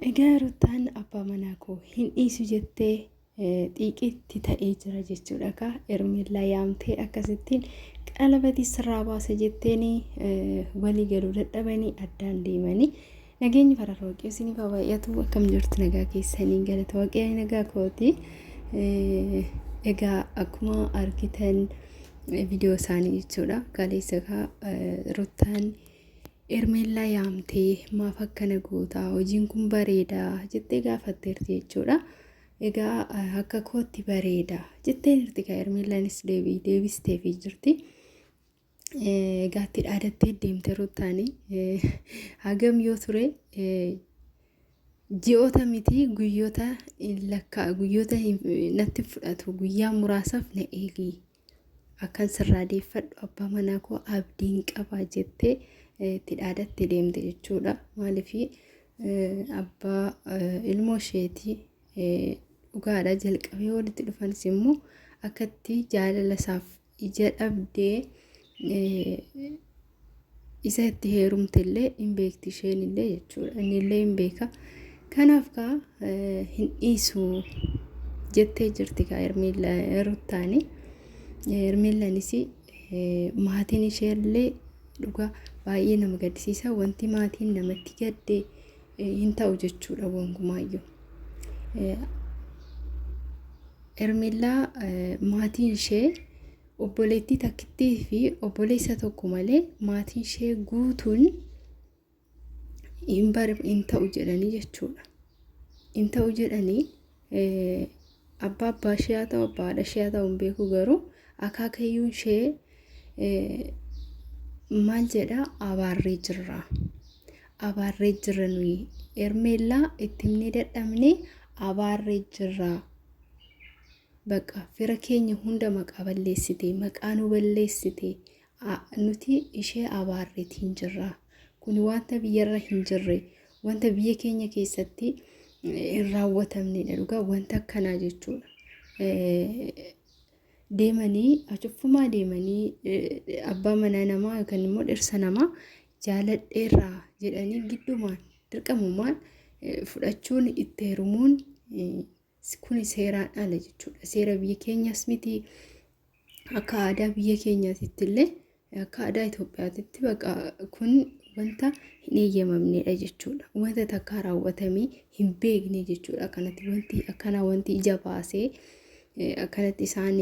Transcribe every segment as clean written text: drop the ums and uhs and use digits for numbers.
Egaa Ruutaan abbaa manaa koo hin dhiisu jettee xiiqiitti ta'ee jira jechuudha. Ka Ermiillaa yaamtee akkasittiin qalabati sirraa baasa jetteeni walii galuu dadhabanii addaan deemanii nageenyi fararra waaqee isiniif haa baay'atu. Akkam jirtu nagaa keessanii galata waaqee nagaa kooti. Egaa akkuma argitan viidiyoo isaanii jechuudha. Kaleessa Ruutaan Ermiillaa yaamtee maaf akkana goota hojiin kun bareeda jettee gaafatteerti jechuudha. Egaa akka kootti bareeda jettee jirti. Ka Ermiillaanis deebisteefii jirti. Egaa itti dhaadattee deemte Ruutaan hagam yoo ture ji'oota miti guyyoota natti fudhatu guyyaa muraasaaf na eegi akkan sirraa deeffadhu abbaa manaa koo abdiin qaba jettee itti dhaadattee deemte jechuudha. Maaliif abbaa ilmoo isheetii dhugaadha jalqabee walitti dhufanis immoo akkatti jaalala isaaf ija dhabdee isa itti heerumte illee hin beekti isheen illee jechuudha. Inni illee hin beeka. Kanaaf hin dhiisu jettee jirti ka Ruutaani. Ermiillaanis maatiin ishee illee dhugaa baay'ee nama gaddisiisa. Wanti maatiin namatti gadde hin ta'u jechuudha wangumaayyuu. Ermiillaa maatiin ishee obboleettii takkittii fi obboleessa tokko malee maatiin ishee guutuun hin ta'u jedhanii jechuudha. Hin ta'u jedhanii abbaa ishee haa ta'u abbaa haadha ishee haa ta'u hin beeku garuu akaakayyuun ishee maal jedha abaarree jirra. Abaarree jirra nuyi. Ermiillaa itti himnee dadhabnee abaarree jirra. Bakka fira keenya hunda maqaa balleessite maqaa nu balleessite nuti ishee abaarreetiin jirra. Kun wanta biyyarra hin jirre wanta biyya keenya keessatti hin raawwatamnedha. Dhugaa wanta akkanaa jechuudha. Deemanii achufumaa deemanii abbaa manaa namaa yookaan immoo dhirsa namaa jaaladheerraa jedhanii giddumaan dirqamumaan fudhachuun itti heerumuun kun seeraan ala jechuudha. Seera biyya keenyas miti akka aadaa biyya keenyaatitti illee akka aadaa Itoophiyaatitti bakka kun wanta hin eeyyamamnedha jechuudha. Wanta takka raawwatamee hin beekne jechuudha. Kanatti wanti akkanaa wanti ija baasee akkanatti isaan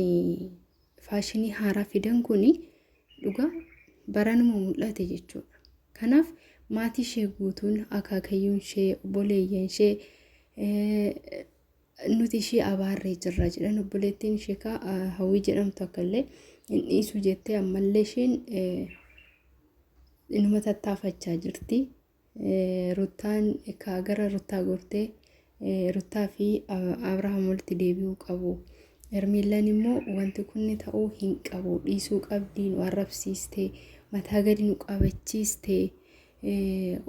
faashinii haaraa fidan kuni dhugaa baranuma mul'ate jechuudha. Kanaaf maatii ishee guutuun akaakayyuun ishee obboleeyyan ishee nuti ishee abaarree jirra jedhan obboleettiin ishee hawwii jedhamtu akkallee hin dhiisu jettee ammallee isheen inuma tattaafachaa jirti. Ruutaan gara Ruutaa gortee Ruutaa fi Abrahaam walitti deebi'uu qabu. Ermiillaan immoo wanti kun ta'uu hin qabu dhiisuu qabdii nu arrabsiiste mataa gadi nu qabachiiste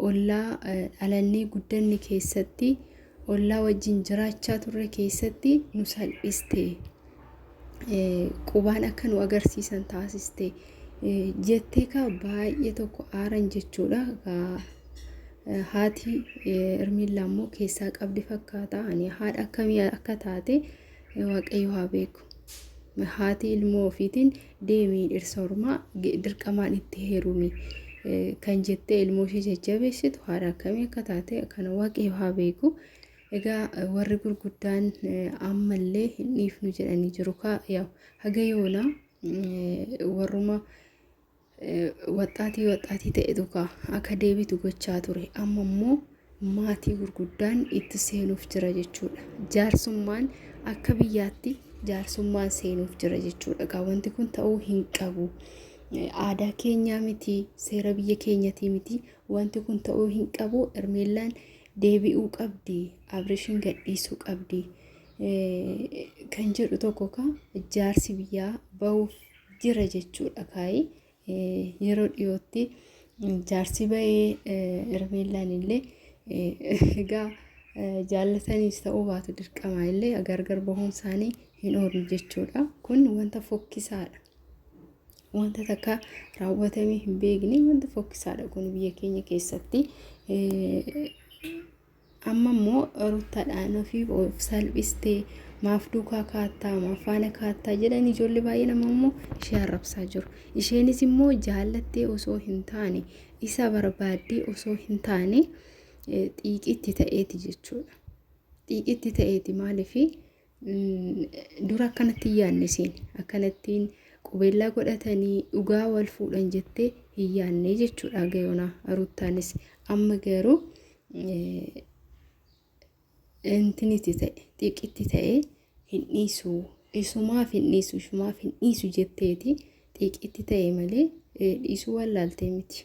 ollaa dhalannee guddanne keessatti ollaa wajjin jiraachaa turre keessatti nu salphiste qubaan akka nu agarsiisan taasiste jettee baay'ee tokko aaran jechuudha. Haati Ermiillaa immoo keessaa qabdi fakkaata. Ani haadha akkamii akka taate waaqayyo haa beeku. Haati ilmoo ofiitiin deemii dhirsa ormaa dirqamaan itti heerumi kan jettee ilmoo ishee jajjabeessitu haadha akkamii akka taate kana waaqayyo haa beeku. Egaa warri gurguddaan ammallee hin dhiifnu jedhanii jiru. Haga yoona warruma waxaatii ta'etu akka deebitu gochaa ture. Amma immoo maatii gurguddaan itti seenuuf jira jechuudha. Jaarsummaan akka biyyaatti jaarsummaan seenuuf jira jechuudha. Wanti kun ta'uu hin qabu. Aadaa keenyaa miti seera biyya keenyatii miti. Wanti kun ta'uu hin qabu. Ermiillaan deebi'uu qabdi. Abrishiin gadhiisuu qabdi kan jedhu tokko jaarsi biyyaa bahuuf jira jechuudha. Yeroo dhiyootti jaarsi bahee Ermiillaan illee egaa jaallataniis ta'uu baatu dirqamaa illee gargar bahuun isaanii hin oolu jechuudha. Kun wanta fokkisaadha. Wanta takka raawwatamee hin beekne wanta fokkisaadha kun biyya keenya keessatti. amma immoo ruttaadhaan ofii of salphistee maaf duukaa kaattaa maaf faana kaattaa jedhan ijoollee baay'ee nama immoo ishee arrabsaa jiru. Isheenis immoo jaallattee osoo hin taane isa barbaaddee osoo hin taane xiiqitti ta'eeti jechuudha. Xiiqitti ta'eeti maaliif dura akkanatti hin yaadne isiin akkanattiin qubeellaa godhatanii dhugaa wal fuudhan jettee hin yaadne jechuudha. Gayoona ruttaanis amma garuu intinitti ta'e xiiqitti ta'e hin dhiisu isumaaf hin dhiisu isumaaf hin dhiisu jetteeti xiiqitti ta'e malee dhiisuu wallaaltee miti.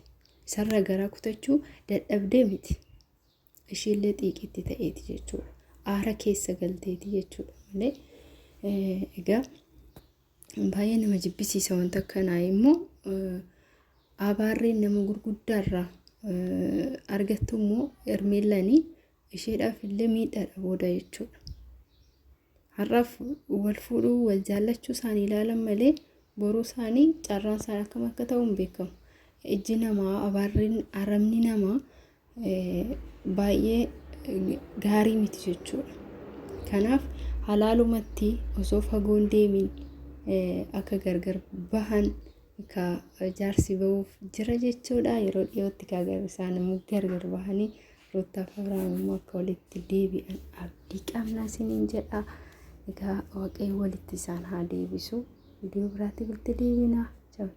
Isarra garaa kutachuu dadhabdee miti. Ishiillee xiiqitti ta'eeti jechuudha. Aara keessa galteeti jechuudha malee egaa baay'ee nama jibbisiisa wanta akkanaa immoo abaarreen nama gurguddaarraa argattu immoo ermeellanii isheedhaaf illee miidhaadha booda jechuudha. Har'aaf wal fuudhuu wal jaallachuu isaanii ilaalan malee boruu isaanii carraan isaanii akkam akka ta'u hin beekamu. Ijji namaa abaarreen aramni namaa baay'ee gaarii miti jechuudha. Kanaaf halaalumatti osoo fagoon deemin akka gargar bahan ka jaarsi ba'uuf jira jechuudha. Yeroo dhiyootti gargar isaan immoo gargar bahanii Ruttaaf Abrahaam immoo akka walitti deebi'an abdii qabna isiniin jedha. Egaa Waaqayyo walitti isaan haa deebisu. Viidiyoo biraatti walitti deebina. Ciao.